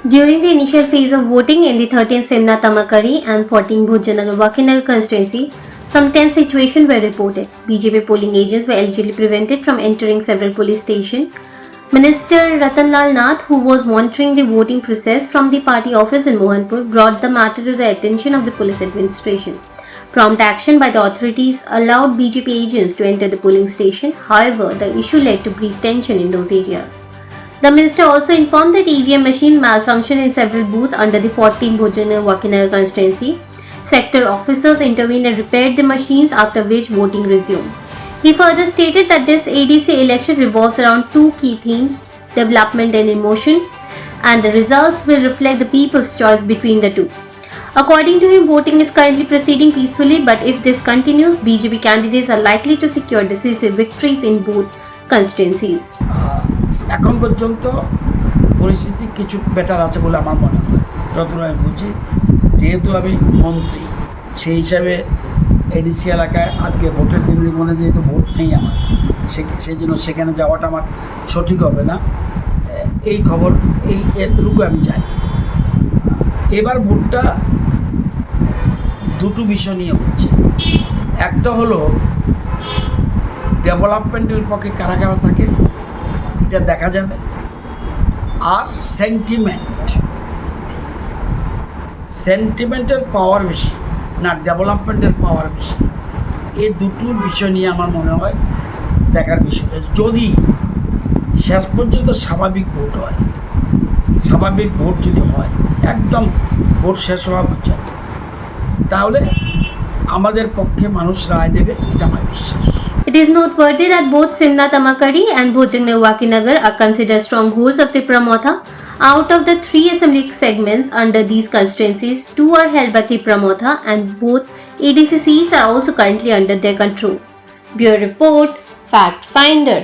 During the initial phase of voting in the 13th Simna Tamakari and 14th Bhojanagar Wakinagar constituency, some tense situations were reported. BJP polling agents were allegedly prevented from entering several police stations. Minister Ratanlal Nath, who was monitoring the voting process from the party office in Mohanpur, brought the matter to the attention of the police administration. Prompt action by the authorities allowed BJP agents to enter the polling station. However, the issue led to brief tension in those areas. The minister also informed that EVM machine malfunctioned in several booths under the 14 Bhojanagar Wakinagar constituency. Sector officers intervened and repaired the machines, after which voting resumed. He further stated that this ADC election revolves around two key themes: development and emotion, and the results will reflect the people's choice between the two. According to him, voting is currently proceeding peacefully, but if this continues, BJP candidates are likely to secure decisive victories in both constituencies. এখন পর্যন্ত পরিস্থিতি কিছু better আছে বলে আমার মনে হয়, যতটা আমি বুঝি। যেহেতু আমি মন্ত্রী, সেই হিসাবে এডিসি এলাকায় আজকে ভোটের দিন মানে যেহেতু ভোট নেই আমার, সেই জন্য সেখানে যাওয়াটা আমার সঠিক হবে না। এই খবর এতটুকু আমি জানি। এবার ভোটটা দুটো বিষয় নিয়ে হচ্ছে। একটা হলো ডেভেলপমেন্টের পক্ষে কারা কারা থাকে, এটা দেখা যাবে। আর সেন্টিমেন্টের পাওয়ার বেশি না ডেভেলপমেন্টের পাওয়ার বেশি, এই দুটোর বিষয় নিয়ে আমার মনে হয় দেখার বিষয়। যদি শেষ পর্যন্ত স্বাভাবিক ভোট হয়, স্বাভাবিক ভোট যদি হয় একদম ভোট শেষ হওয়া পর্যন্ত, তাহলে আমাদের পক্ষে মানুষ রায় দেবে, এটা আমার বিশ্বাস। It is noteworthy that both Simna Tamakari and Bhojanagar Wakinagar are considered strongholds of the Pramotha. Out of the 3 assembly segments under these constituencies, 2 are held by the Pramotha and both ADC seats are also currently under their control. Bureau Report, Fact Finder.